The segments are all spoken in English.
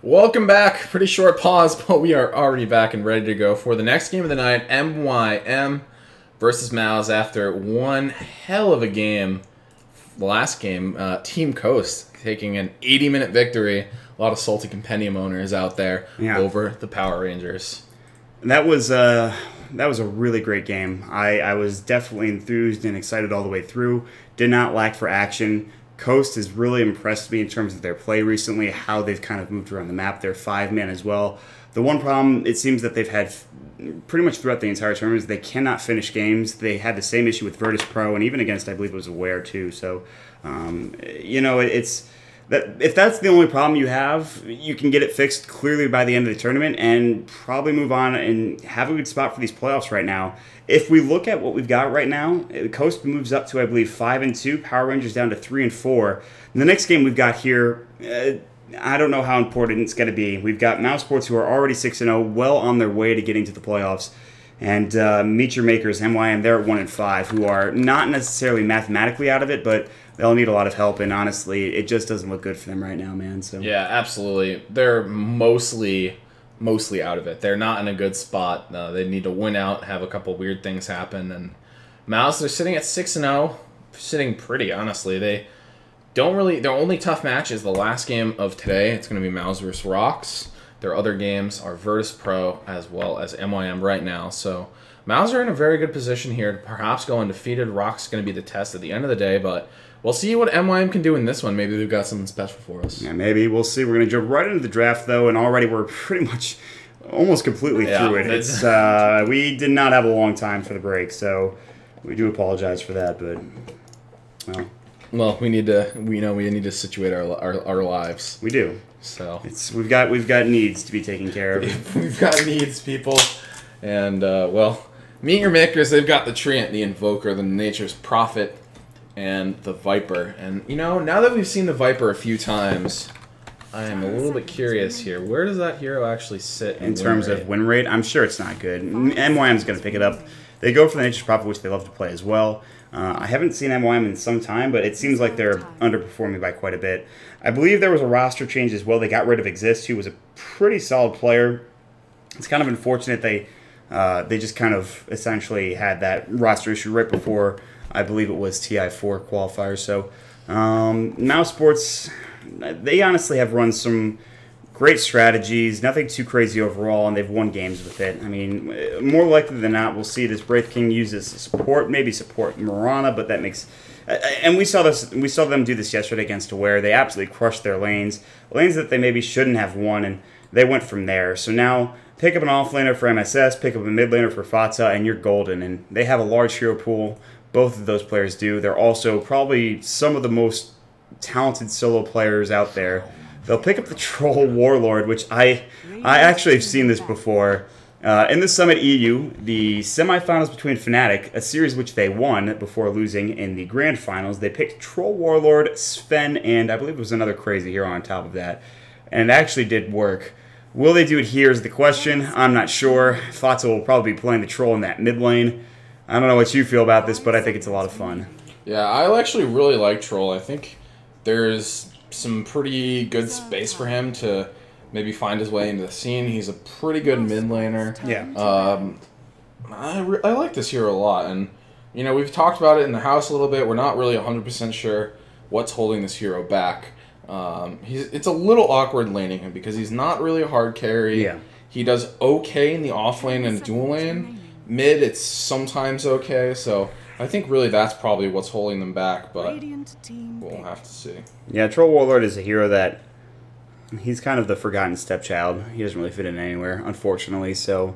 Welcome back. Pretty short pause, but we are already back and ready to go for the next game of the night, MYM versus Mouz after one hell of a game. The last game, Team Coast taking an 80-minute victory. A lot of salty compendium owners out there over the Power Rangers. That was a really great game. I was definitely enthused and excited all the way through. Did not lack for action. Coast has really impressed me in terms of their play recently, how they've kind of moved around the map. They're 5-man as well. The one problem it seems that they've had pretty much throughout the entire tournament is they cannot finish games. They had the same issue with Virtus Pro and even against, I believe it was Aware too. So, it's that if that's the only problem you have, you can get it fixed clearly by the end of the tournament and probably move on and have a good spot for these playoffs right now. If we look at what we've got right now, Coast moves up to, I believe, 5-2. Power Rangers down to 3-4. And the next game we've got here, I don't know how important it's going to be. We've got Mouse Sports, who are already 6-0, well on their way to getting to the playoffs. And Meet Your Makers, MYM, they're at 1-5, who are not necessarily mathematically out of it, but they'll need a lot of help. And honestly, it just doesn't look good for them right now, man. So yeah, absolutely. They're mostly out of it. They're not in a good spot. They need to win out, have a couple weird things happen. And Mouse, they're sitting at 6-0, sitting pretty, honestly. They don't really... Their only tough match is the last game of today. It's going to be Mouse versus Rocks. Their other games are Virtus Pro as well as MYM right now. So Mouse are in a very good position here to perhaps go undefeated. Rocks is going to be the test at the end of the day, but we'll see what MYM can do in this one. Maybe they've got something special for us. Yeah, maybe. We'll see. We're going to jump right into the draft, though, and already we're pretty much almost completely through it. It's we did not have a long time for the break, so we do apologize for that, but, well, we need to situate our lives. We do. So we've got needs to be taken care of. We've got needs, people. And, Meet Your Makers, they've got the Treant, the Invoker, the Nature's Prophet, and the Viper. And, now that we've seen the Viper a few times, I am a little bit curious here. Where does that hero actually sit in terms of win rate? I'm sure it's not good. MYM's going to pick it up. They go for the Nature's Prophet, which they love to play as well. I haven't seen MYM in some time, but it seems like they're underperforming by quite a bit. I believe there was a roster change as well. They got rid of Exist, who was a pretty solid player. It's kind of unfortunate they just kind of essentially had that roster issue right before, I believe it was TI4 qualifiers. So Mouse Sports, they honestly have run some great strategies, nothing too crazy overall, and they've won games with it. I mean, more likely than not, we'll see this Wraith King use this support, maybe support Mirana, but that makes... And we saw them do this yesterday against Aware. They absolutely crushed their lanes that they maybe shouldn't have won, and they went from there. So now, pick up an offlaner for MSS, pick up a mid laner for Fatsa, and you're golden. And they have a large hero pool. Both of those players do. They're also probably some of the most talented solo players out there. They'll pick up the Troll Warlord, which I actually have seen this before. In the Summit EU, the semifinals between Fnatic, a series which they won before losing in the grand finals, they picked Troll Warlord, Sven, and I believe it was another crazy hero on top of that. And it actually did work. Will they do it here is the question. I'm not sure. Fatsa will probably be playing the Troll in that mid lane. I don't know what you feel about this, but I think it's a lot of fun. Yeah, I actually really like Troll. I think there's some pretty good space for him to maybe find his way into the scene. He's a pretty good mid laner. Yeah. I like this hero a lot, and we've talked about it in the house a little bit. We're not really 100% sure what's holding this hero back. It's a little awkward laning him because he's not really a hard carry. Yeah. He does okay in the off lane and dual lane. Mid, it's sometimes okay, so I think really that's probably what's holding them back, but we'll have to see. Yeah, Troll Warlord is a hero that he's kind of the forgotten stepchild. He doesn't really fit in anywhere, unfortunately. So,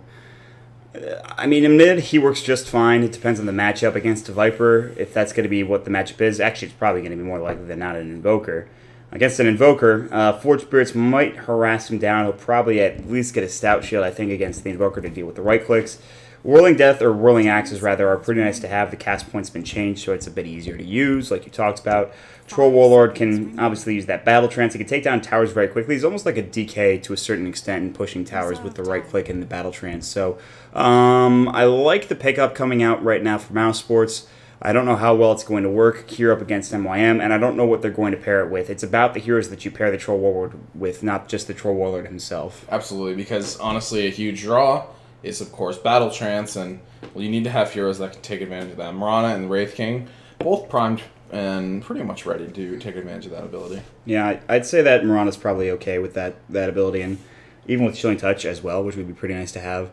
I mean, in mid, he works just fine. It depends on the matchup against a Viper, if that's going to be what the matchup is. Actually, it's probably going to be more likely than not an Invoker. Against an Invoker, Forge Spirits might harass him down. He'll probably at least get a Stout Shield, I think, against the Invoker to deal with the right clicks. Whirling Death, or Whirling Axes rather, are pretty nice to have. The cast point's been changed, so it's a bit easier to use, like you talked about. Troll Warlord can obviously use that Battle Trance. He can take down towers very quickly. He's almost like a DK to a certain extent in pushing towers with the right click and the Battle Trance. So I like the pickup coming out right now for Mouse Sports. I don't know how well it's going to work here up against MYM, and I don't know what they're going to pair it with. It's about the heroes that you pair the Troll Warlord with, not just the Troll Warlord himself. Absolutely, because honestly, a huge draw is, of course, Battle Trance, and well, you need to have heroes that can take advantage of that. Marana and Wraith King, both primed and pretty much ready to take advantage of that ability. Yeah, I'd say that Marana's probably okay with that ability, and even with Chilling Touch as well, which would be pretty nice to have.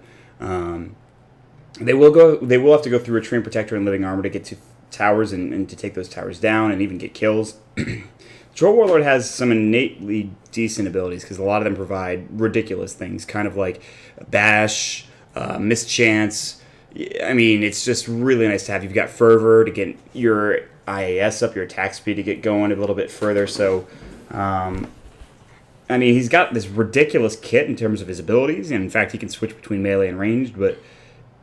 They will have to go through Retreat Protector and Living Armor to get to towers and to take those towers down and even get kills. Troll Warlord has some innately decent abilities because a lot of them provide ridiculous things, kind of like Bash, Mischance. I mean, it's just really nice to have. You've got Fervor to get your IAS up, your attack speed to get going a little bit further. So, I mean, he's got this ridiculous kit in terms of his abilities. And in fact, he can switch between melee and ranged, but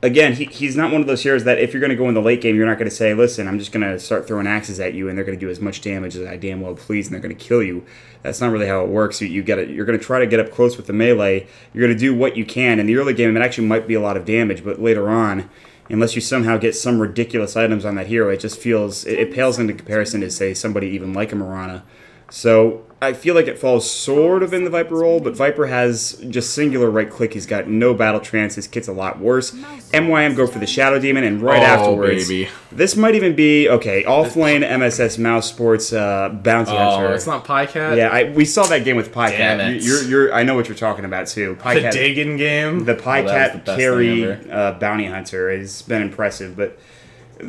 again, he's not one of those heroes that if you're going to go in the late game, you're not going to say, listen, I'm just going to start throwing axes at you and they're going to do as much damage as I damn well please and they're going to kill you. That's not really how it works. You're going to try to get up close with the melee. You're going to do what you can. In the early game, it actually might be a lot of damage, but later on, unless you somehow get some ridiculous items on that hero, it just feels, it pales into comparison to, say, somebody even like a Marana. So I feel like it falls sort of in the Viper role, but Viper has just singular right-click. He's got no Battle Trance. His kit's a lot worse. MYM go for the Shadow Demon, and right afterwards, baby. This might even be, okay, off-lane MSS Mouse Sports Bounty Hunter. Oh, it's not Pycat? Yeah, we saw that game with Pycat. I know what you're talking about, too. Pycat, the Dagon game? The Pycat carry Bounty Hunter has been impressive, but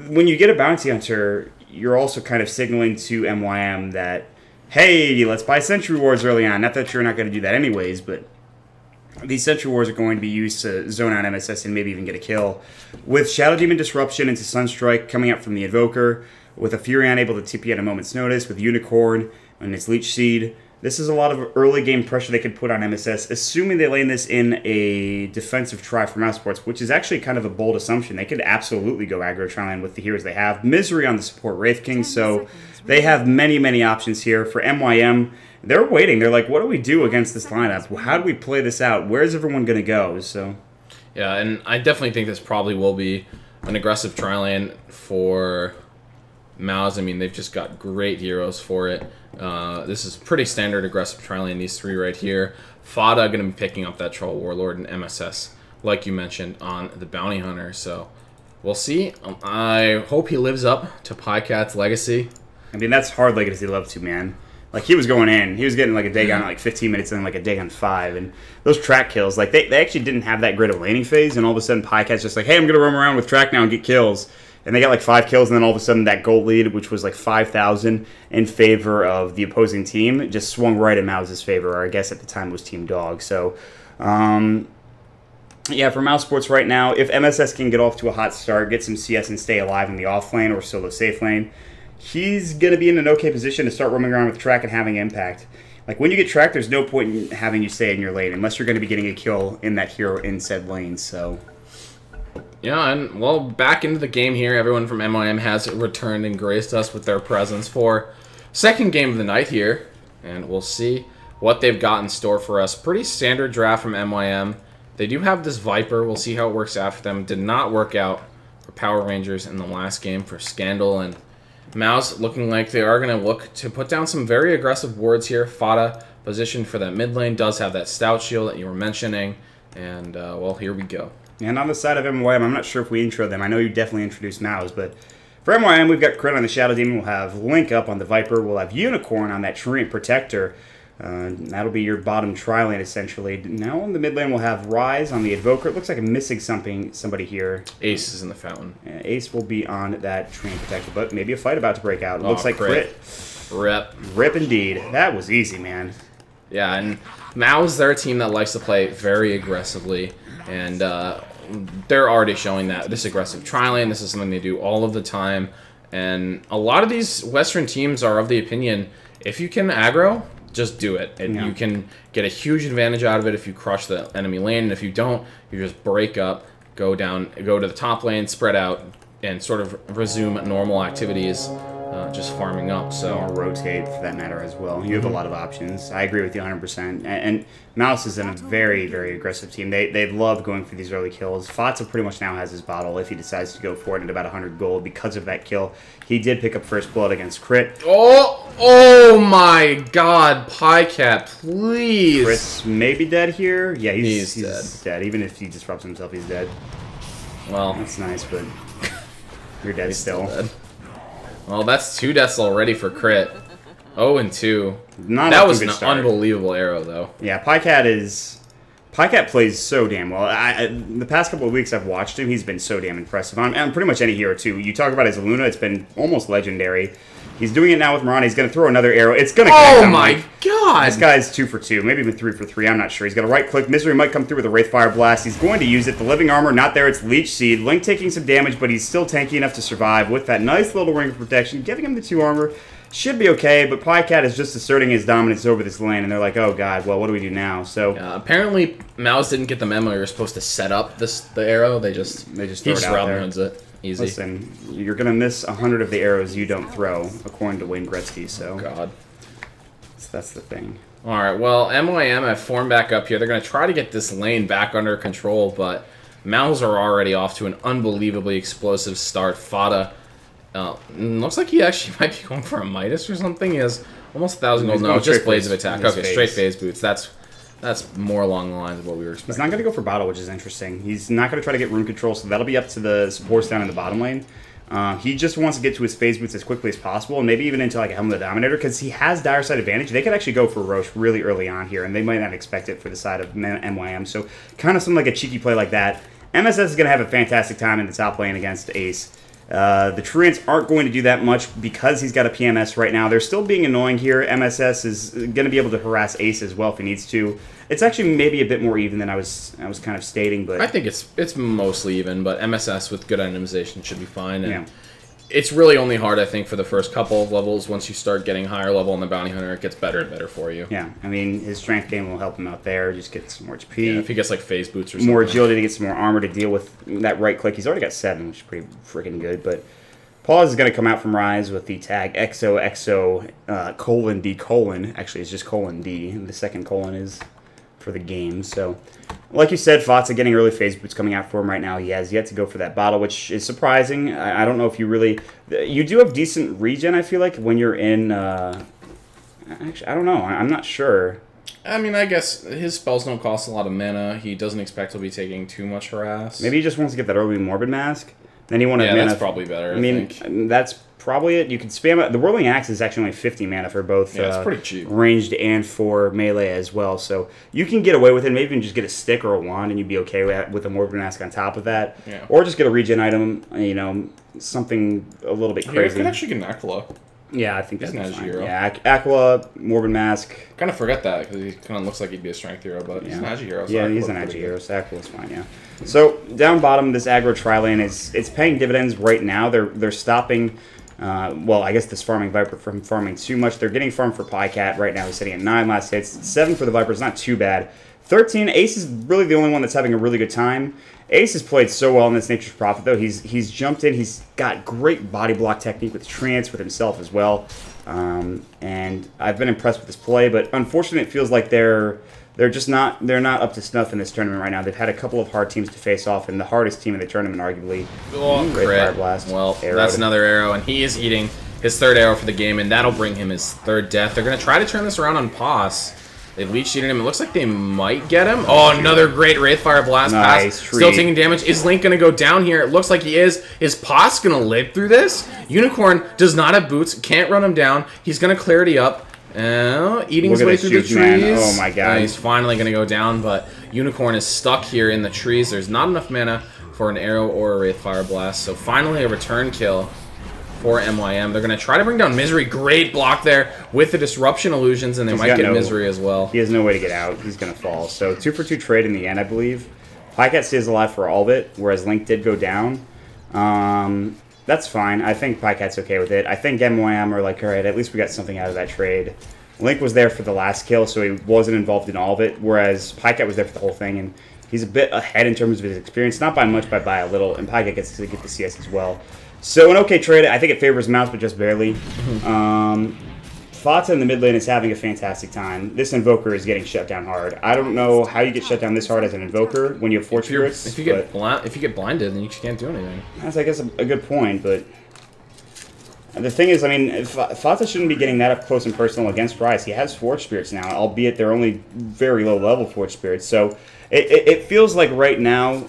when you get a Bounty Hunter, you're also kind of signaling to MYM that, hey, let's buy Sentry Wars early on. Not that you're not going to do that anyways, but these Sentry Wars are going to be used to zone out MSS and maybe even get a kill. With Shadow Demon Disruption into Sunstrike coming up from the Invoker, with a Furion able to TP at a moment's notice, with Unicorn and its Leech Seed, this is a lot of early game pressure they could put on MSS, assuming they lane this in a defensive try for Mouse Sports, which is actually kind of a bold assumption. They could absolutely go aggro Triland with the heroes they have. Misery on the support Wraith King, so they have many, many options here. For MYM, they're waiting. They're like, what do we do against this lineup? How do we play this out? Where's everyone going to go? So, yeah, and I definitely think this probably will be an aggressive Triland for Mouz. I mean, they've just got great heroes for it. This is pretty standard aggressive Triland, these three right here. Fada going to be picking up that Troll Warlord and MSS, like you mentioned, on the Bounty Hunter. So, we'll see. I hope he lives up to Pycat's legacy. I mean, that's hard legacy to live to, man. Like, he was going in. He was getting, like, a Dagon at, like, 15 minutes and, like, a Dagon 5. And those track kills, like, they actually didn't have that great of a laning phase. And all of a sudden, Pycat's just like, hey, I'm going to roam around with track now and get kills. And they got, like, 5 kills. And then all of a sudden, that gold lead, which was, like, 5,000 in favor of the opposing team, just swung right in Mouz's favor. Or I guess at the time it was Team Dog. So, yeah, for Mouse Sports right now, if MSS can get off to a hot start, get some CS and stay alive in the off lane or solo safe lane, he's going to be in an okay position to start roaming around with track and having impact. Like, when you get tracked, there's no point in having you stay in your lane unless you're going to be getting a kill in that hero in said lane, so... Yeah, and, well, back into the game here. Everyone from MYM has returned and graced us with their presence for second game of the night here. And we'll see what they've got in store for us. Pretty standard draft from MYM. They do have this Viper. We'll see how it works out for them. Did not work out for Power Rangers in the last game for Scandal. And Mouz looking like they are going to look to put down some very aggressive wards here. Fada positioned for that mid lane. Does have that Stout Shield that you were mentioning. And, well, here we go. And on the side of MYM, I'm not sure if we intro them. I know you definitely introduced Mouz, but for MYM, we've got Crit on the Shadow Demon. We'll have Link up on the Viper. We'll have Unicorn on that Treant Protector. That'll be your bottom tri-lane, essentially. Now on the mid lane, we'll have Rise on the Invoker. It looks like I'm missing somebody here. Ace is in the fountain. Ace will be on that Treant Protector, but maybe a fight about to break out. It looks like Crit. Rip indeed. That was easy, man. Yeah, and Mouz, they're a team that likes to play very aggressively. And they're already showing that this aggressive tri-lane, this is something they do all of the time. And a lot of these Western teams are of the opinion, if you can aggro, just do it. And you can get a huge advantage out of it if you crush the enemy lane. And if you don't, you just break up, go to the top lane, spread out, and sort of resume normal activities. just farming up. So or rotate for that matter as well. You have a lot of options. I agree with you 100%. And Mouz is in a very, very aggressive team. They love going for these early kills. Fatsa pretty much now has his bottle if he decides to go for it at about 100 gold because of that kill. He did pick up first blood against Crit. Oh my God, Pycat, please. Crit's maybe dead here. Yeah, he's dead. Even if he disrupts himself, he's dead. Well, that's nice, but you're dead still. Dead. Well, that's 2 deaths already for Crit. 0 and 2. That was an unbelievable arrow, though. Yeah, Pycat plays so damn well. The past couple of weeks I've watched him, he's been so damn impressive. On pretty much any hero, too. You talk about his Luna, it's been almost legendary. He's doing it now with Mirana. He's going to throw another arrow. It's going to connect. Oh my God! This guy's 2 for 2, maybe even 3 for 3. I'm not sure. He's got a right click. Misery might come through with a Wraithfire Blast. He's going to use it. The Living Armor, not there. It's Leech Seed. Link taking some damage, but he's still tanky enough to survive with that nice little ring of protection. Giving him the 2 armor. Should be okay, but Pycat is just asserting his dominance over this lane, and they're like, oh God, well, what do we do now? So apparently, Mouz didn't get the memo. You're supposed to set up the arrow. They just throw it out there. It. Easy. Listen, you're going to miss 100 of the arrows you don't throw, according to Wayne Gretzky, so... God. So that's the thing. Alright, well, MYM have formed back up here. They're going to try to get this lane back under control, but Mouz are already off to an unbelievably explosive start. Fada, looks like he actually might be going for a Midas or something. He has almost 1,000 gold. No, just Blades of Attack. Okay, straight phase boots. That's more along the lines of what we were expecting. He's not going to go for bottle, which is interesting. He's not going to try to get rune control, so that'll be up to the supports down in the bottom lane. He just wants to get to his phase boots as quickly as possible, and maybe even into like a Helmet of the Dominator, because he has dire side advantage. They could actually go for Roche really early on here, and they might not expect it for the side of MYM. So kind of something like a cheeky play like that. MSS is going to have a fantastic time in the top lane against Ace. The Treants aren't going to do that much because he's got a PMS right now. They're still being annoying here. MSS is going to be able to harass Ace as well if he needs to. It's actually maybe a bit more even than I was kind of stating, but I think it's mostly even. But MSS with good itemization should be fine. And yeah. It's really only hard, I think, for the first couple of levels. Once you start getting higher level in the Bounty Hunter, it gets better and better for you. Yeah, I mean, his strength game will help him out there. Just get some more HP. Yeah, if he gets like phase boots or something. More agility to get some more armor to deal with that right click. He's already got 7, which is pretty freaking good. But Pause is going to come out from Rise with the tag XOXO colon D colon. Actually, it's just colon D. The second colon is for the game. So, like you said, Fatsa getting early phase boots coming out for him right now. He has yet to go for that bottle, which is surprising. I don't know if you really... You do have decent regen, I feel like, when you're in... Actually, I don't know. I'm not sure. I mean, I guess his spells don't cost a lot of mana. He doesn't expect to be taking too much harass. Maybe he just wants to get that early Morbid Mask. Then he wanted mana. Yeah, that's probably better, I think. That's probably it. You can spam it. The Whirling Axe is actually only 50 mana for both it's pretty cheap. Ranged and for melee as well. So you can get away with it. Maybe even just get a stick or a wand and you'd be okay with a Morbid Mask on top of that. Yeah. Or just get a regen item, you know, something a little bit crazy. Yeah, you could actually get an Aquila. Yeah, I think that's fine. Hero. Yeah, Aquila, Morbid Mask. Kind of forget that because he kind of looks like he'd be a strength hero, but he's an Agi hero. So yeah, he's an Agi hero, so Aquila's fine, yeah. So, down bottom, this aggro tri-lane it's paying dividends right now. They're stopping, well, I guess this farming Viper from farming too much. They're getting farmed for Pycat right now. He's sitting at 9 last hits. 7 for the Vipers, not too bad. 13, Ace is really the only one that's having a really good time. Ace has played so well in this Nature's Prophet, though. He's jumped in. He's got great body block technique with Trance, with himself as well. And I've been impressed with this play, but unfortunately it feels like they're not up to snuff in this tournament right now. They've had a couple of hard teams to face off, and the hardest team in the tournament, arguably, Fire Blast. Well, that's another arrow, and he is eating his 3rd arrow for the game, and that'll bring him his 3rd death. They're going to try to turn this around on Pos. They've leech seeded him. It looks like they might get him. Oh, another great Wraithfire Blast pass. Still taking damage. Is Link going to go down here? It looks like he is. Is Pos going to live through this? Unicorn does not have boots. Can't run him down. He's going to clarity up. Eating his way through the trees. Man. Oh my god. He's finally going to go down, but Unicorn is stuck here in the trees. There's not enough mana for an arrow or a Wraithfire Blast. So finally a return kill for MYM. They're going to try to bring down Misery. Great block there with the Disruption Illusions, and they might get Misery as well. He has no way to get out. He's going to fall. So 2 for 2 trade in the end, I believe. Pycat stays alive for all of it, whereas Link did go down. That's fine. I think Pycat's okay with it. I think MYM are like, all right, at least we got something out of that trade. Link was there for the last kill, so he wasn't involved in all of it, whereas Pycat was there for the whole thing, and he's a bit ahead in terms of his experience. Not by much, but by a little, and Pycat gets to get the CS as well. So an okay trade. I think it favors Mouse, but just barely. Fata in the mid lane is having a fantastic time. This Invoker is getting shut down hard. I don't know how you get shut down this hard as an Invoker when you have 4 spirits. If you get blinded, then you just can't do anything. That's, I guess, a good point, but the thing is, I mean, Fata shouldn't be getting that up close and personal against Rise. He has Forge Spirits now, albeit they're only very low level Forge Spirits. So it feels like right now,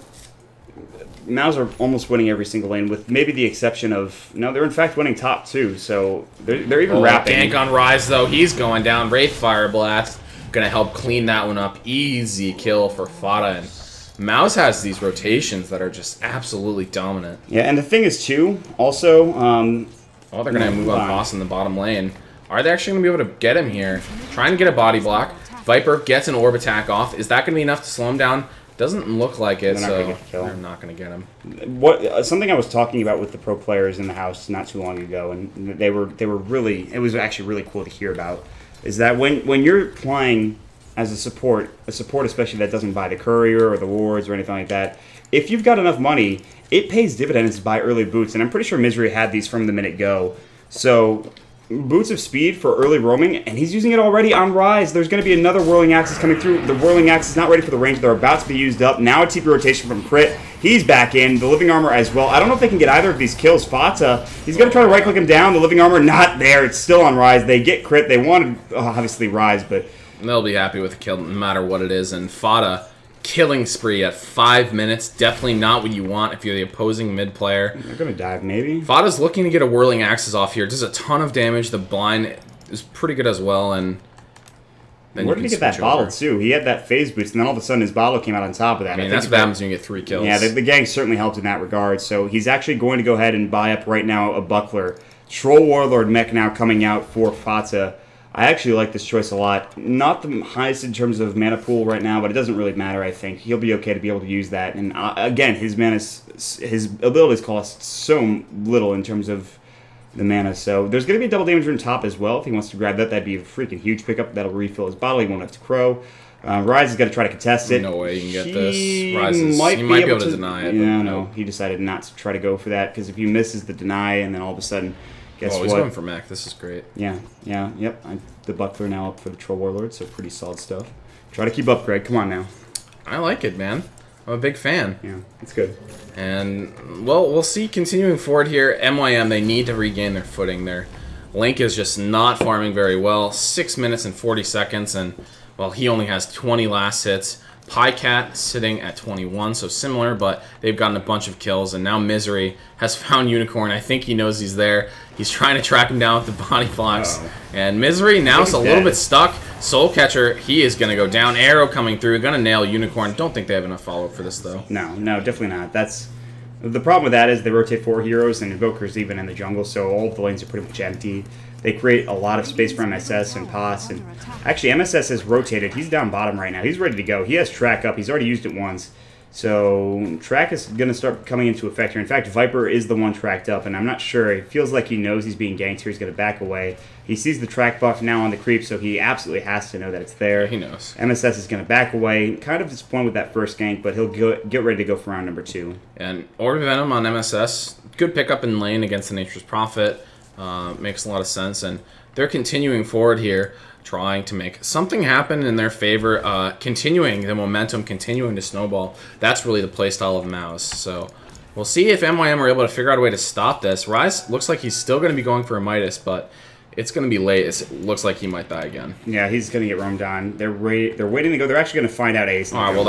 Mouz are almost winning every single lane, with maybe the exception of... No, they're in fact winning top 2, so they're even wrapping. Gank on Rise, though. He's going down. Wraith Fire Blast. Going to help clean that one up. Easy kill for Fata. And Mouz has these rotations that are just absolutely dominant. Yeah, and the thing is, too, also... they're going to move on Boss in the bottom lane. Are they actually going to be able to get him here? Trying to get a body block. Viper gets an orb attack off. Is that going to be enough to slow him down? Doesn't look like it, so they're not going to get him. Something I was talking about with the pro players in the house not too long ago, and they were really, it was actually really cool to hear about, is that when you're playing as a support especially that doesn't buy the courier or the wards or anything like that, if you've got enough money, it pays dividends to buy early boots, and I'm pretty sure Misery had these from the minute go. So boots of speed for early roaming, and he's using it already on Rise. There's going to be another Whirling Axe coming through. The Whirling Axe is not ready for the range. They're about to be used up. Now a TP rotation from Crit. He's back in. The Living Armor as well. I don't know if they can get either of these kills. Fata, he's going to try to right-click him down. The Living Armor not there. It's still on Rise. They get Crit. They wanted, obviously, Rise, but... They'll be happy with a kill no matter what it is. And Fata... killing spree at 5 minutes. Definitely not what you want if you're the opposing mid player. They're going to dive, maybe. Fata's looking to get a Whirling Axes off here. Does a ton of damage. The blind is pretty good as well. And then where did he get that bottle, too? He had that phase boost, and then all of a sudden his bottle came out on top of that. I mean, that's what happens when you get 3 kills. Yeah, the gang certainly helped in that regard. So he's actually going to go ahead and buy up right now a Buckler. Troll Warlord mech now coming out for Fata. I actually like this choice a lot. Not the highest in terms of mana pool right now, but it doesn't really matter, I think. He'll be okay to be able to use that. And again, his abilities cost so little in terms of the mana. So there's going to be a double damage rune top as well. If he wants to grab that, that'd be a freaking huge pickup. That'll refill his bottle. He won't have to crow. Rise is going to try to contest it. No way you can get this. Rise he might be able to deny it. Yeah, no, he decided not to try to go for that, because if he misses the deny and then all of a sudden... Guess he's what? going for mech. This is great. Yeah, yep. The Buckler now up for the Troll Warlord, so pretty solid stuff. Try to keep up, Greg. Come on now. I like it, man. I'm a big fan. Yeah, it's good. And, well, we'll see continuing forward here. MYM, they need to regain their footing. Their Link is just not farming very well. 6 minutes and 40 seconds, and, well, he only has 20 last hits. Pycat sitting at 21, so similar, but they've gotten a bunch of kills, and now Misery has found Unicorn. I think he knows he's there. He's trying to track him down with the body blocks. And Misery now is a little bit stuck. Soul Catcher, he is going to go down. Arrow coming through, going to nail Unicorn. Don't think they have enough follow-up for this, though. No, definitely not. That's the problem with that is they rotate 4 heroes and Invokers even in the jungle, so all of the lanes are pretty much empty. They create a lot of space for MSS and POS. And actually, MSS has rotated. He's down bottom right now. He's ready to go. He has Track up. He's already used it once. So Track is going to start coming into effect here. In fact, Viper is the one tracked up, and I'm not sure. It feels like he knows he's being ganked here. He's going to back away. He sees the Track buff now on the creep, so he absolutely has to know that it's there. He knows. MSS is going to back away. Kind of disappointed with that first gank, but he'll get ready to go for round number 2. And Orb of Venom on MSS. Good pickup in lane against the Nature's Prophet. Makes a lot of sense, and they're continuing forward here, trying to make something happen in their favor, continuing the momentum, continuing to snowball. That's really the playstyle of Mouz. So we'll see if MYM are able to figure out a way to stop this. Rise looks like he's still going to be going for a Midas, but it's going to be late. It looks like he might die again. Yeah, he's going to get roamed on. They're waiting to go. They're actually going to find out Ace. All right, well,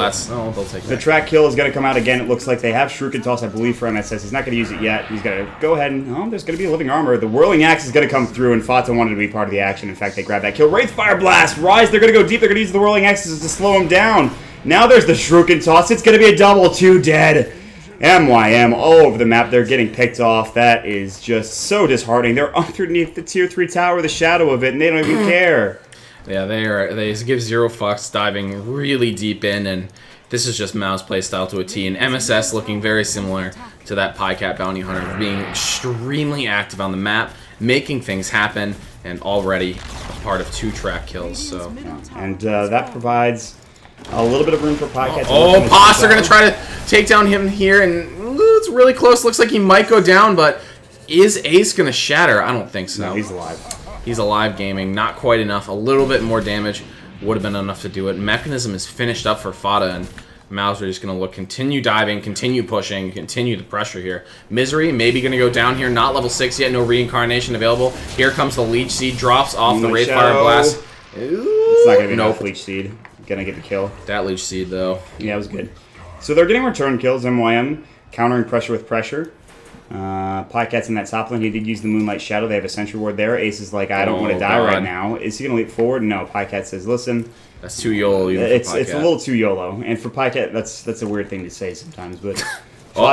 they'll take that. The Track kill is going to come out again. It looks like they have Shuriken Toss, I believe, for MSS. He's not going to use it yet. He's going to go ahead and, there's going to be a Living Armor. The Whirling Axe is going to come through, and Fata wanted to be part of the action. In fact, they grabbed that kill. Wraith Fire Blast! Rise, they're going to go deep. They're going to use the Whirling Axes to slow him down. Now there's the Shuriken Toss. It's going to be a double. 2 dead. MYM all over the map. They're getting picked off. That is just so disheartening. They're underneath the tier 3 tower, the shadow of it, and they don't even care. Yeah, they give zero fucks, diving really deep in, and this is just Mouz playstyle to a T. And MSS looking very similar to that Pycat Bounty Hunter, being extremely active on the map, making things happen, and already a part of 2 Track kills. So, and that provides a little bit of room for Pycat. POS are going to try to take down him here, and it's really close. Looks like he might go down, but Is Ace going to shatter? I don't think so. No, he's alive. He's alive gaming. Not quite enough. A little bit more damage would have been enough to do it. Mechanism is finished up for Fada, and Mouz are just going to look, continue diving, continue pushing, continue the pressure here. Misery maybe going to go down here. Not level 6 yet. No reincarnation available. Here comes the Leech Seed. Drops off the Wraith Fire Blast. It's not going to be enough Leech Seed. Going to get the kill. That Leech Seed, though. Yeah, it was good. So they're getting return kills. MYM countering pressure with pressure. Podcat's in that top lane. He did use the Moonlight Shadow. They have a Sentry Ward there. Ace is like, I don't want to die right now. Is he going to leap forward? No. Podcat says, listen. That's too YOLO. It's a little too YOLO. And for Podcat, that's a weird thing to say sometimes. But oh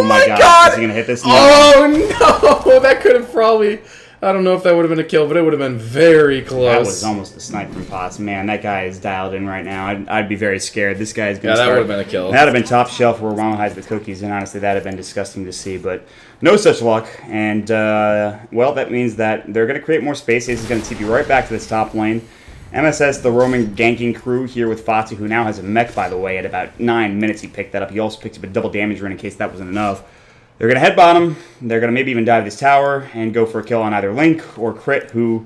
my God. Is he going to hit this? No. Oh, no. That could have probably... I don't know if that would have been a kill, but it would have been very close. That was almost a snipe from Potts. Man, that guy is dialed in right now. I'd be very scared. This guy is going to start. Yeah, that would have been a kill. That would have been top shelf where Obama hides the cookies, and honestly, that would have been disgusting to see. But no such luck. And, well, that means that they're going to create more space. Ace is going to TP right back to this top lane. MSS, the roaming ganking crew here with Fatu, who now has a mech, by the way. At about 9 minutes, he picked that up. He also picked up a double damage run in case that wasn't enough. They're going to headbot him. They're going to maybe even dive this tower and go for a kill on either Link or Crit, who...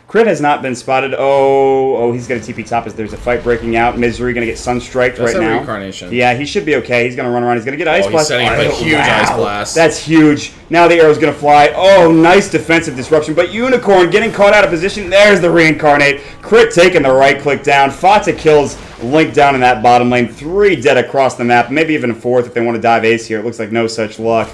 Crit has not been spotted. Oh, he's going to TP top as there's a fight breaking out. Misery going to get Sunstriked right now. Reincarnation. Yeah, he should be okay. He's going to run around. He's going to get Ice Blast. He's setting up a huge Ice Blast. That's huge. Now the arrow's going to fly. Oh, nice defensive disruption. But Unicorn getting caught out of position. There's the Reincarnate. Crit taking the right click down. Fata kills Link down in that bottom lane. 3 dead across the map. Maybe even a 4th if they want to dive Ace here. It looks like no such luck.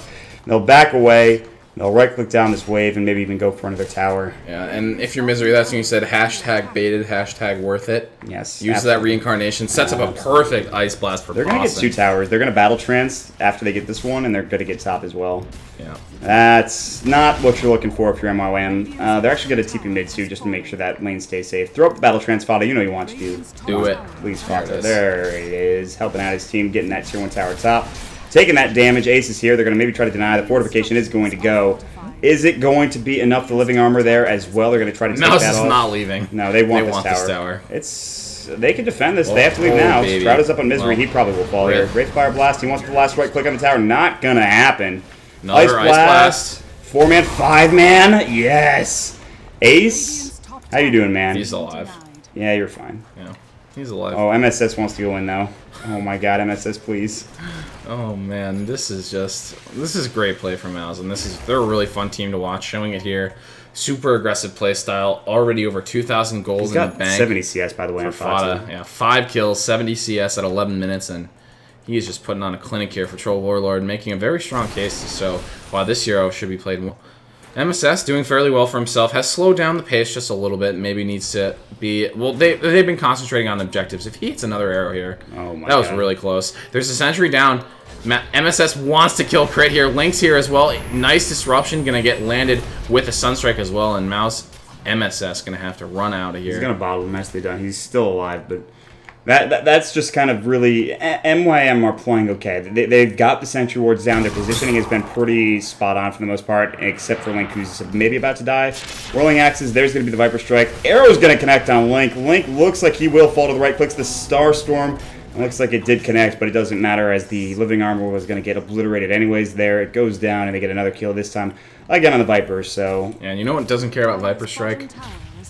They'll back away. They'll right-click down this wave and maybe even go for another tower. Yeah, and if you're Misery, that's when you said hashtag baited, hashtag worth it. Yes. Use that reincarnation. Sets up a perfect Ice Blast for They're going to get 2 towers. They're going to battle trance after they get this one, and they're going to get top as well. Yeah. That's not what you're looking for if you're MYM. They're actually going to TP mid too, just to make sure that lane stays safe. Throw up the battle trance, Fada. You know you want to do. Do it. Please, Fada. There it is. Helping out his team, getting that tier 1 tower top. Taking that damage. Ace is here. They're going to maybe try to deny. The fortification is going to go. Is it going to be enough the living armor there as well? They're going to try to take that off. Mouz is not leaving. No, they want this tower. They can defend this. They have to leave now. Stroud is up on Misery. He probably will fall here. Wraith Fire Blast. He wants the last right click on the tower. Not going to happen. Another Ice Blast. 4-man, 5-man. Yes. Ace. How you doing, man? He's alive. Yeah, you're fine. Yeah, he's alive. Oh, MSS wants to go in, though. Oh, my God. MSS, please. Oh man, this is great play from Mouz, and they're a really fun team to watch. Showing it here, super aggressive play style. Already over 2,000 goals in the bank. 70 CS by the way. For Fada, yeah, 5 kills, 70 CS at 11 minutes, and he is just putting on a clinic here for Troll Warlord, making a very strong case to show why this hero should be played well. MSS doing fairly well for himself, has slowed down the pace just a little bit, maybe needs to be... Well, they've been concentrating on objectives. If he hits another arrow here, that was really close. There's a sentry down. MSS wants to kill Crit here. Link's here as well. Nice disruption, going to get landed with a Sunstrike as well, and MSS going to have to run out of here. He's going to bottle him, nicely done. He's still alive, but... That's just kind of really... MYM are playing okay. They've got the sentry wards down. Their positioning has been pretty spot on for the most part, except for Link, who's maybe about to die. Whirling Axes, there's going to be the Viper Strike. Arrow's going to connect on Link. Link looks like he will fall to the right. Clicks the Star Storm. It looks like it did connect, but it doesn't matter as the living armor was going to get obliterated anyways there. It goes down, and they get another kill this time, again on the Viper, so... Yeah, and you know what doesn't care about Viper Strike?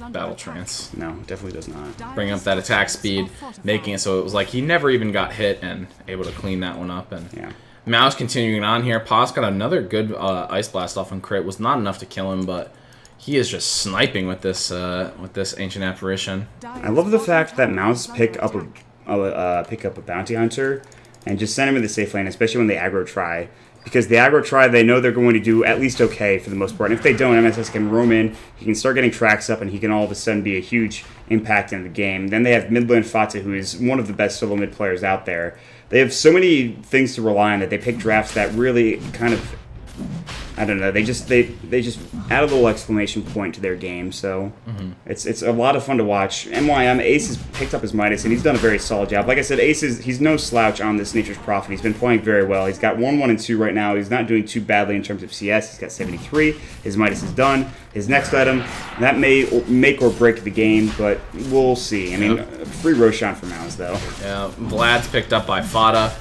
Battle Trance. No, definitely does not. Bringing up that attack speed, making it so it was like he never even got hit and able to clean that one up. And yeah. Mouz continuing on here. Paz got another good Ice Blast off on Crit. Was not enough to kill him, but he is just sniping with this Ancient Apparition. I love the fact that Mouz pick up a Bounty Hunter and just send him in the safe lane, especially when they aggro try. Because the aggro try, they know they're going to do at least okay for the most part. And if they don't, MSS can roam in, he can start getting tracks up, and he can all of a sudden be a huge impact in the game. Then they have mid lane Fata, who is one of the best solo mid players out there. They have so many things to rely on that they pick drafts that really kind of... I don't know. They just add a little exclamation point to their game. So it's a lot of fun to watch. MYM Ace has picked up his Midas and he's done a very solid job. Like I said, Ace he's no slouch on this Nature's Prophet. He's been playing very well. He's got 1, 1, and 2 right now. He's not doing too badly in terms of CS. He's got 73. His Midas is done. His next item that may make or break the game, but we'll see. I mean, free Roshan for Mouz though. Yeah, Vlad's picked up by Fada.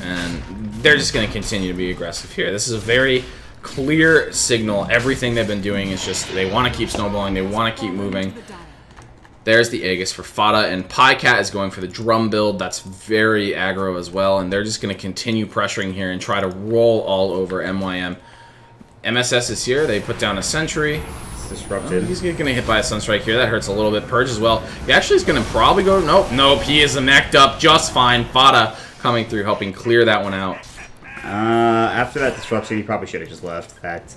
And they're just going to continue to be aggressive here. This is a very clear signal. Everything they've been doing is just they want to keep snowballing. They want to keep moving. There's the Aegis for Fada, and Pycat is going for the drum build. That's very aggro as well, and they're just going to continue pressuring here and try to roll all over MYM. MSS is here. They put down a sentry. It's disrupted. He's going to hit by a Sunstrike here. That hurts a little bit. Purge as well. He actually is going to probably go... Nope. He is mech'd up just fine. Fada coming through, helping clear that one out. After that disruption, he probably should have just left. That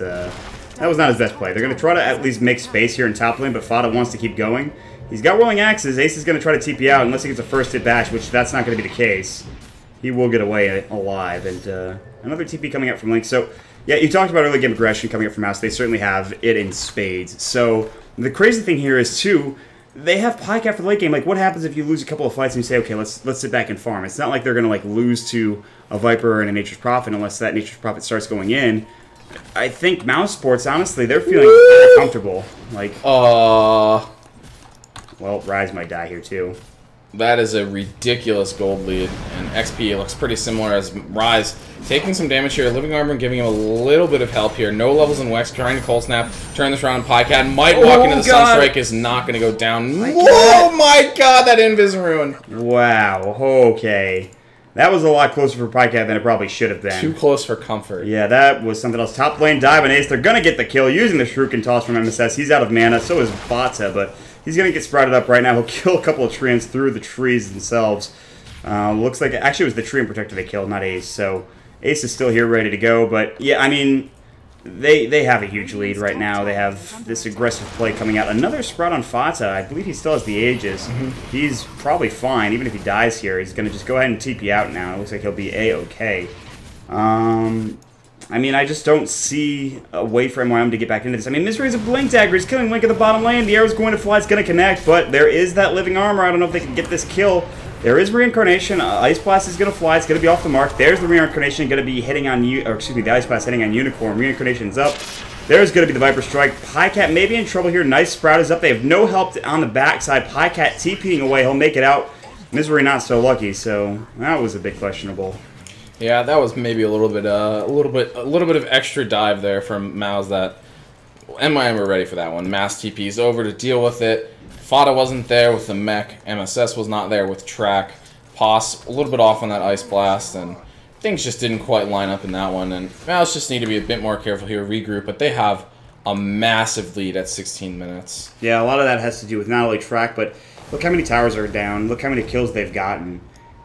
was not his best play. They're going to try to at least make space here in top lane, but Fada wants to keep going. He's got Whirling Axes. Ace is going to try to TP out unless he gets a first hit bash, which that's not going to be the case. He will get away alive. And another TP coming out from Link. So, yeah, you talked about early game aggression coming up from Mouse. They certainly have it in spades. So, the crazy thing here is, too, they have Pycat for the late game. Like, what happens if you lose a couple of fights and you say, okay, let's sit back and farm? It's not like they're going to, like, lose to a Viper and a Nature's Prophet unless that Nature's Prophet starts going in. I think Mouse Sports, honestly, they're feeling very comfortable. Like, well, Rise might die here, too. That is a ridiculous gold lead, and XP looks pretty similar as Rise. Taking some damage here, Living Armor giving him a little bit of help here. No levels in Wex, trying to Cold Snap, turn this around. Pycat might walk into the Sunstrike, is not going to go down. Oh my god, that Invis Ruin. Wow, okay. That was a lot closer for Pycat than it probably should have been. Too close for comfort. Yeah, that was something else. Top lane dive and Ace, they're going to get the kill using the Shuriken Toss from MSS. He's out of mana, so is Bata, but he's going to get sprouted up right now. He'll kill a couple of treants through the trees themselves. Looks like, actually it was the Treant Protector they killed, not Ace, so Ace is still here ready to go, but yeah, I mean, they have a huge lead right now. They have this aggressive play coming out. Another sprout on Fata. I believe he still has the Aegis. He's probably fine. Even if he dies here, he's going to just go ahead and TP out now. It looks like he'll be A-okay. I mean, I just don't see a way for MYM to get back into this. I mean, Misery's a Blink Dagger. He's killing Link at the bottom lane. The arrow's going to fly. It's going to connect, but there is that Living Armor. I don't know if they can get this kill. There is Reincarnation. Ice Blast is going to fly. It's going to be off the mark. There's the Reincarnation going to be hitting on you, or excuse me, the Ice Blast hitting on Unicorn. Reincarnation's up. There's going to be the Viper Strike. Pycat may be in trouble here. Nice Sprout is up. They have no help on the backside. Pycat TPing away. He'll make it out. Misery not so lucky. So that was a bit questionable. Yeah, that was maybe a little bit of extra dive there from Mouz. That MYM were ready for that one. Mass TP's over to deal with it. Fada wasn't there with the mech. MSS was not there with track. Poss a little bit off on that Ice Blast, and things just didn't quite line up in that one. And Mouse just need to be a bit more careful here, regroup. But they have a massive lead at 16 minutes. Yeah, a lot of that has to do with not only track, but look how many towers are down. Look how many kills they've gotten.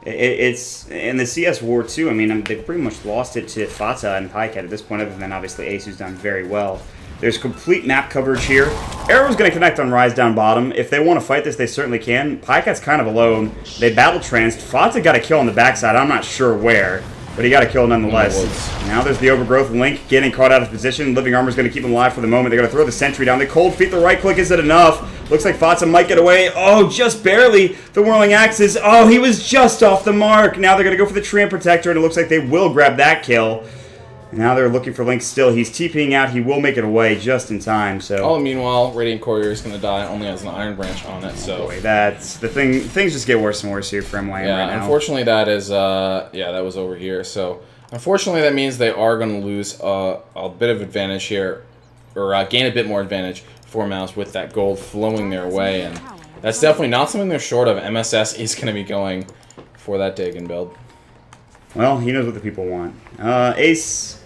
It's in the CS war too. I mean, they've pretty much lost it to Fata and Pycat at this point, other than obviously Ace, who's done very well. There's complete map coverage here. Arrow's going to connect on Rise down bottom. If they want to fight this, they certainly can. Pycat's kind of alone. They battle tranced. Fata got a kill on the backside. I'm not sure where, but he got a kill nonetheless. Now there's the overgrowth. Link getting caught out of position. Living Armor's going to keep him alive for the moment. They're going to throw the sentry down. The cold feet, the right click, is it enough? Looks like Fata might get away. Oh, just barely. The Whirling Axes. Oh, he was just off the mark. Now they're going to go for the Treant Protector, and it looks like they will grab that kill. Now they're looking for Link still. He's TPing out. He will make it away just in time. So. Oh, meanwhile, Radiant Courier is going to die. Only has an Iron Branch on it. So. Boy, that's the thing. Things just get worse and worse here for MYM right now. Unfortunately, that is yeah, that was over here. So, unfortunately, that means they are going to lose a bit of advantage here, or gain a bit more advantage for Mouse with that gold flowing their way, and that's definitely not something they're short of. MSS is going to be going for that Dagon build. Well, he knows what the people want. Ace.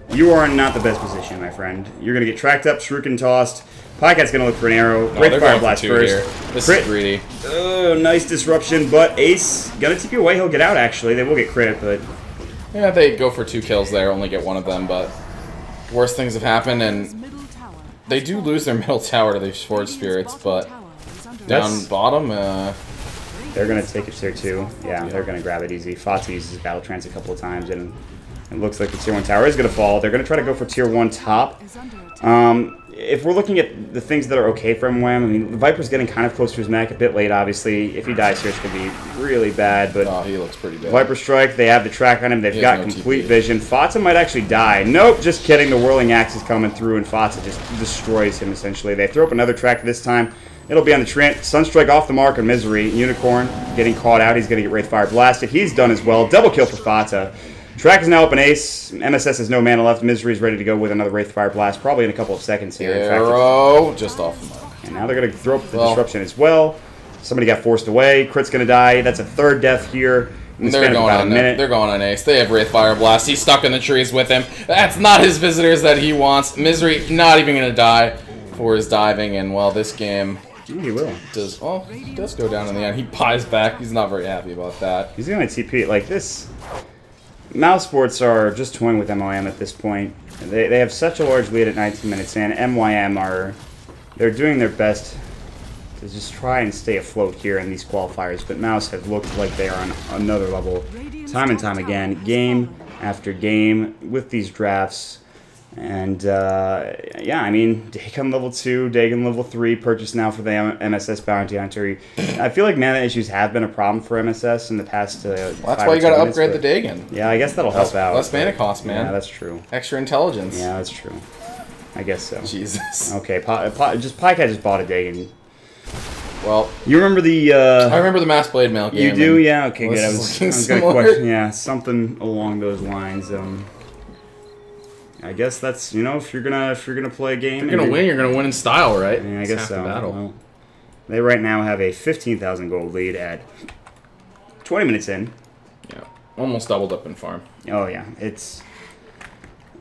You are in not the best position, my friend. You're going to get tracked up, Shuriken tossed. Pycat's going to look for an arrow. Great Fire Blast first. This is greedy. Oh, nice disruption, but Ace going to TP away. He'll get out, actually. They will get crit, but... Yeah, they go for 2 kills there, only get 1 of them, but worse things have happened, and they do lose their middle tower to these Forge Spirits, but down bottom... They're going to take it there, too. Yeah, they're going to grab it easy. Fata uses Battle Trance a couple of times, and... It looks like the Tier 1 tower is going to fall. They're going to try to go for Tier 1 top. If we're looking at the things that are okay for MYM, I mean, the Viper's getting kind of close to his mech, a bit late, obviously. If he dies here, it's going to be really bad. But oh, he looks pretty bad. Viper Strike, they have the track on him. They've got complete vision. Fata might actually die. Nope, just kidding. The Whirling Axe is coming through, and Fata just destroys him, essentially. They throw up another track this time. It'll be on the Treant. Sunstrike off the mark on Misery. Unicorn getting caught out. He's going to get Wraith Fire blasted. He's done as well. Double kill for Fata. Track is now up an ace. MSS has no mana left. Misery is ready to go with another Wraith Fire Blast, probably in a couple of seconds here. Arrow, just off the mark. And now they're going to throw up the Disruption as well. Somebody got forced away. Crit's going to die. That's a third death here. They're going on ace. They have Wraith Fire Blast. He's stuck in the trees with him. That's not his visitors that he wants. Misery not even going to die for his diving. And, well, this game... He will. He does go down in the end. He pies back. He's not very happy about that. He's going to TP like this. Mouse Sports are just toying with MYM at this point. They have such a large lead at 19 minutes in. MYM they're doing their best to just try and stay afloat here in these qualifiers, but Mouse have looked like they are on another level time and time again, game after game with these drafts. And yeah, I mean, Dagon level 2, Dagon level 3, purchased now for the MSS Bounty Hunter. I feel like mana issues have been a problem for MSS in the past. Well, that's why you got to upgrade the Dagon. Yeah, I guess that'll help out. Less mana cost, man. Yeah, that's true. Extra intelligence. Yeah, that's true. I guess so. Jesus. Okay, Pycat just bought a Dagon. Well, you remember the? I remember the Mass Blade Mail game. You do, yeah. Okay, good. I was gonna question. Yeah, something along those lines. I guess that's if you're gonna play a game, you're gonna win. You're gonna win in style, right? Yeah, I guess so. Battle. Well, they right now have a 15,000 gold lead at 20 minutes in. Yeah, almost doubled up in farm. Oh yeah,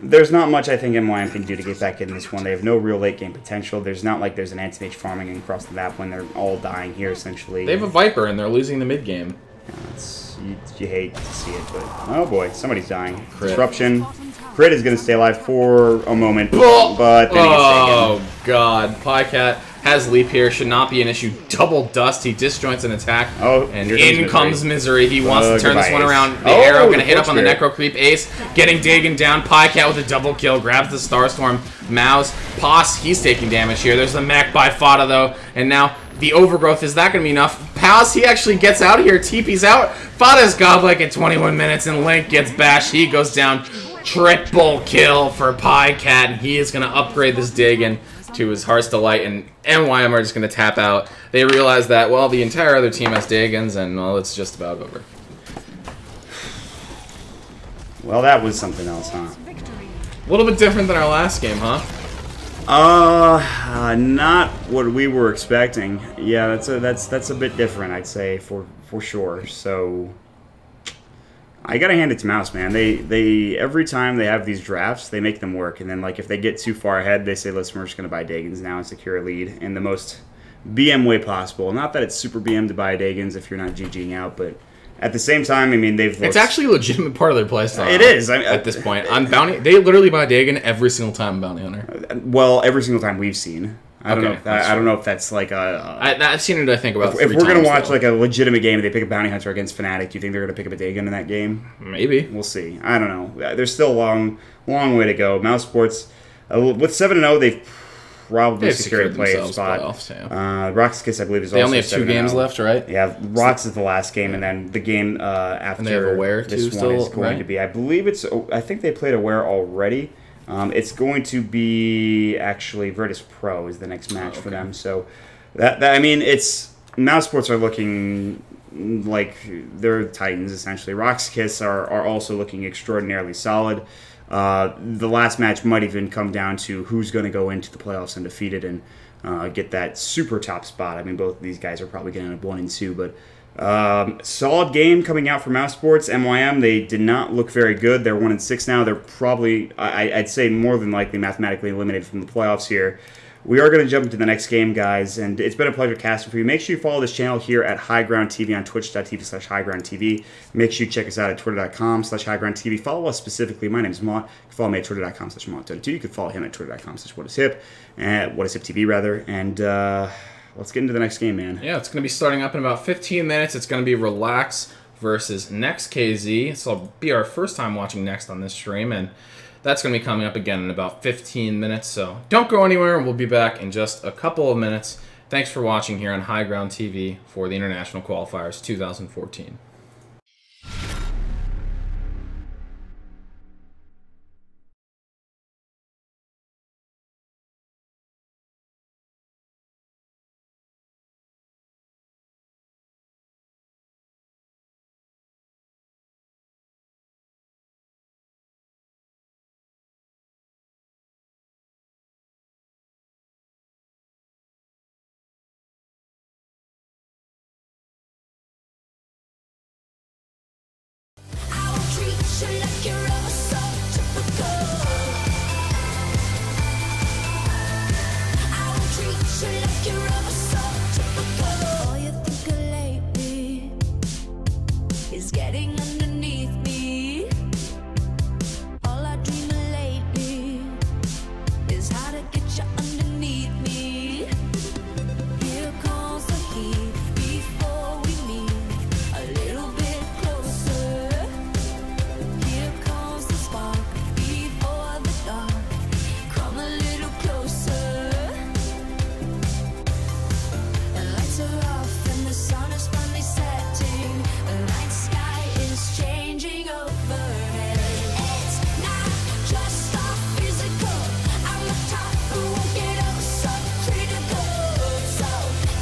there's not much I think MYM can do to get back in this one. They have no real late game potential. There's not like there's an anti-mage farming across the map when they're all dying here essentially. They have a Viper and they're losing the mid game. Yeah, you hate to see it, but oh boy, somebody's dying. Crit. Disruption. Crit is going to stay alive for a moment, but then he gets taken. God, Pycat has leap here, should not be an issue. Double dust, he disjoints an attack, and in comes Misery. He wants to turn this one around. The arrow going to hit up on the Necro Creep. Ace getting Dagon down. Pycat with a double kill, grabs the Starstorm. Mouse, Pos, he's taking damage here. There's the mech by Fada though, and now the Overgrowth, is that going to be enough? Pals, he actually gets out of here, TP's out. Fada's godlike at 21 minutes, and Link gets bashed. He goes down. Triple kill for Pycat, and he is going to upgrade this Dagon to his heart's delight, and MYM are just going to tap out. They realize that, well, the entire other team has Dagons, and, well, it's just about over. Well, that was something else, huh? A little bit different than our last game, huh? Not what we were expecting. Yeah, that's a bit different, I'd say, for sure. So I gotta hand it to Mouse, man. They every time they have these drafts, they make them work. And then, like, if they get too far ahead, they say, listen, we're just gonna buy Dagons now and secure a lead in the most BM way possible. Not that it's super BM to buy Dagons if you're not GGing out, but at the same time, I mean, it's actually a legitimate part of their playstyle. It is. At this point. On Bounty, they literally buy Dagon every single time on Bounty Hunter. Well, every single time we've seen. I don't know if that's like I've seen it, I think, about if we're going to watch like a legitimate game and they pick a Bounty Hunter against Fnatic, do you think they're going to pick up a Dagon in that game? Maybe. We'll see. I don't know. There's still a long way to go. Mouse Sports, with 7-0, they've probably secured a playoff spot. Rock's Kiss, I believe, is they also 7-0. They only have 2 games left, right? Yeah, Rocks is the last game, and then the game after and they have Aware this too, one is going to be, I believe I think they played Aware already. It's going to be actually Virtus Pro is the next match for them. So that I mean, it's Mouse Sports are looking like they're Titans essentially. Rock's Kiss are also looking extraordinarily solid. The last match might even come down to who's going to go into the playoffs undefeated and get that super top spot. I mean, both of these guys are probably going to end up 1 and 2, but solid game coming out from Mouse Sports. MYM, they did not look very good. They're 1 and 6 now. They're probably, I'd say, more than likely mathematically eliminated from the playoffs here. We are going to jump into the next game, guys, and it's been a pleasure casting for you. Make sure you follow this channel here at High Ground TV on twitch.tv/highgroundtv. Make sure you check us out at twitter.com/highgroundtv. Follow us specifically. My name is Mott. You can follow me at twitter.com/Mott32. You can follow him at twitter.com/whatiship, whatishiptv rather, and let's get into the next game, man. Yeah, it's going to be starting up in about 15 minutes. It's going to be Relax versus Next KZ. So it'll be our first time watching Next on this stream, and that's going to be coming up again in about 15 minutes. So don't go anywhere. We'll be back in just a couple of minutes. Thanks for watching here on High Ground TV for the International Qualifiers 2014. you like you're oh so typical. I will treat you like you're oh so typical. All you think of lately is getting underneath me. All I dream of lately is how to get you underneath me. Here comes the heat before we meet a little bit closer. Here comes the spark before the dark. Come a little closer. The lights are off and the sun is finally setting. The night sky is changing overhead. It's not just our physical. I'm a type who won't get oh so critical. So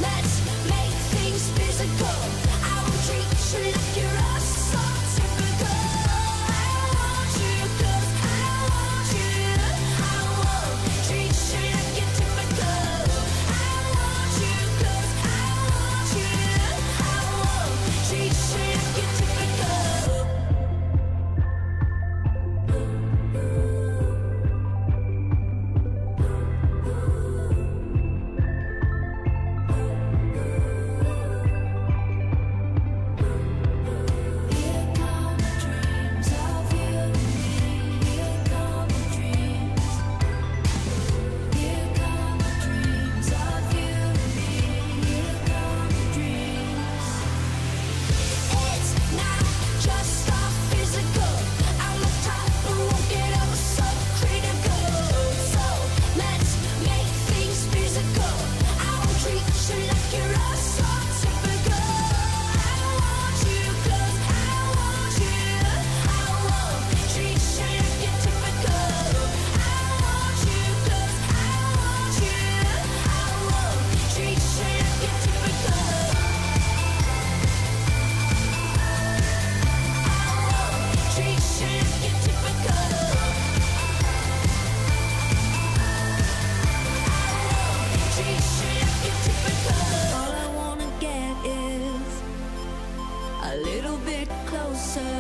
let's make things physical. I will treat you like you're oh so typical. I want you 'cause I want you. I won't treat you like you're typical. I want you 'cause I want you. I won't treat you like you're typical. Here come dreams of you and me. Here come dreams. Here come dreams of you and me. Here come dreams. It's not just our physical. I'm the type who won't get oh so critical. So let's make things physical. I will treat you like you're oh so typical. I want you 'cause I want you. I won't treat you like you're typical. I want you 'cause I want you. I won't treat you like you're typical. Treat you like you're typical. Treat you like you're typical. All I wanna get is a little bit closer.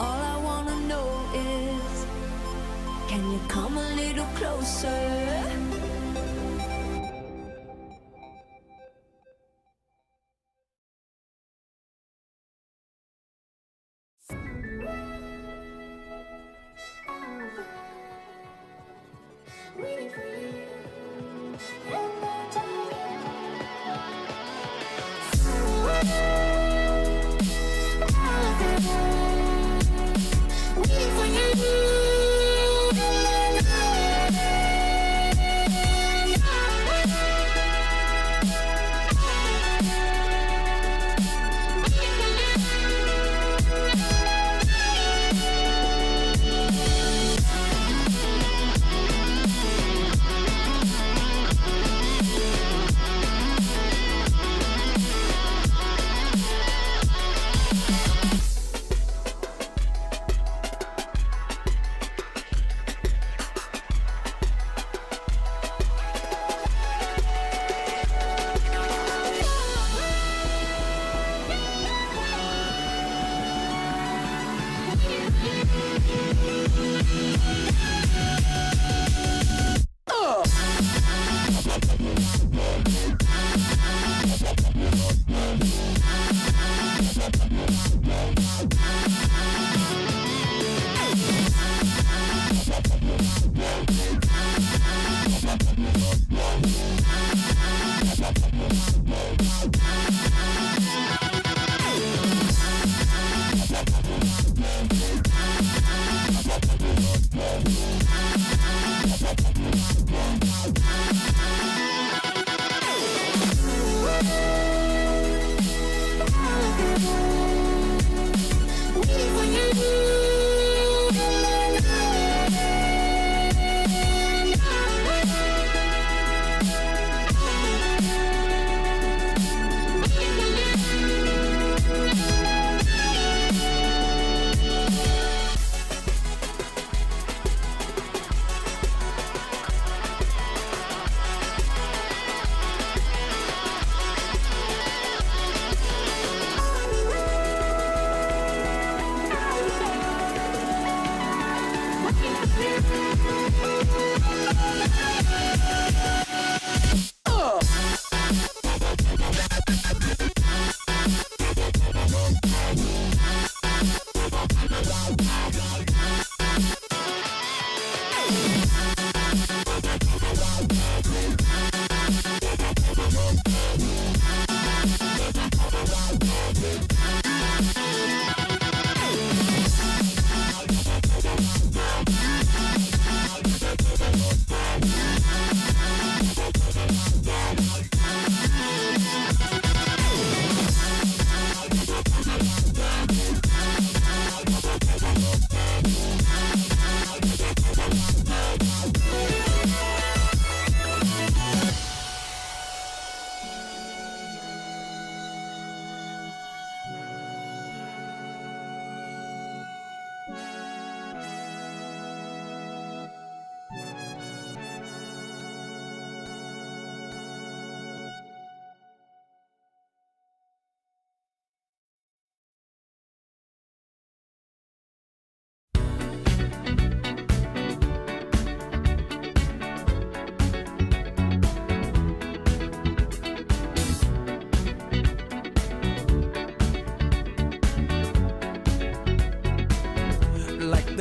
All I wanna know is, can you come a little closer?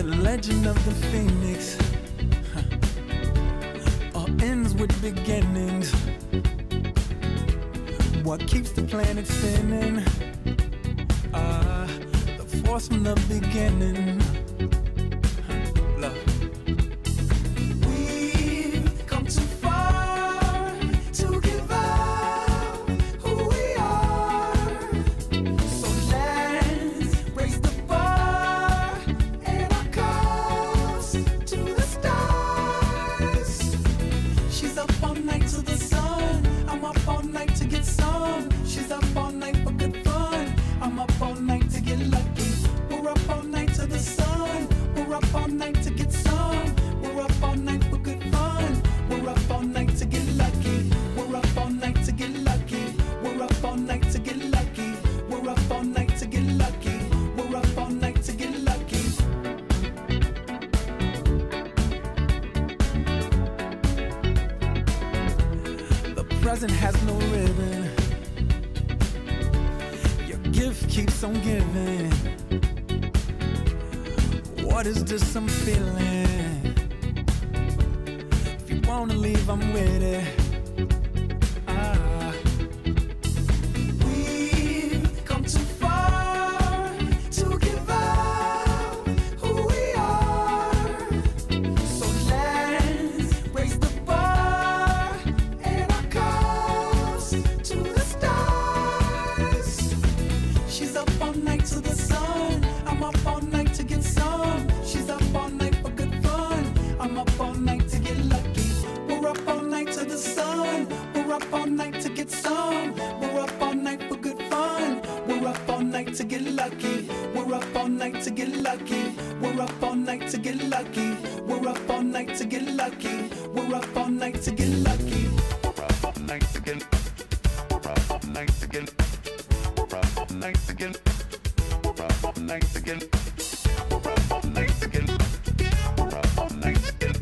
the legend of the phoenix all ends with beginnings. What keeps the planet spinning? The force from the beginning. Look. We've come too far to give up who we are. So let's raise the bar and our cups to the stars. She's up all night to the sun. I'm up all night to get some. She's up all night for good fun. I'm up all night to get lucky. We're up all night to the sun. We're up all night to get some. We're up all night for good fun. We're up all night to get lucky. We're up all night to get lucky. We're up all night to get lucky. We're up all night to get lucky. We're up all night to get lucky. The present has no ribbon. Your gift keeps on giving. What is this I'm feeling? If you wanna leave, I'm with it. We've come too far to give up who we are. So let's raise the bar and our cups to the stars. She's up all night to the sun. I'm up all night to get some. She's up all night for good fun. I'm up all night to get lucky. We're up all night to the sun. We're up all night to get some. We're up all night for good fun. We're up all night to get lucky. We're up all night to get lucky. We're up all night to get lucky. We're up all night to get lucky. We're up all night to get lucky. We're up all night to get. We're up all night to get. We're up all night to get. We're up all night to get. We're up all night to get. We're up all night to get.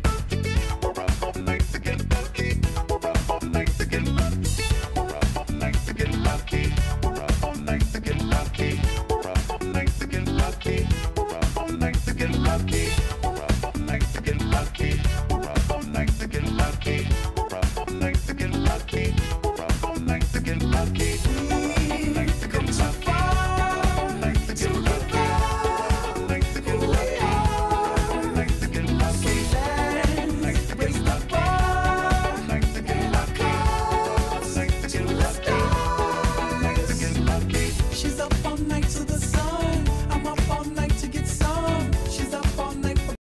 We're up all night to get lucky. We're up all night to get lucky. We're up all night to get lucky. We're up all night to get lucky. We're up all night to get lucky. We're up all night to get lucky. We're up all night to get lucky. We're up all night to get lucky. We're up all night to get lucky. We're up all night to get lucky. We've come too far to give up who we are. So let's raise the bar and our cups to the stars. She's up all night to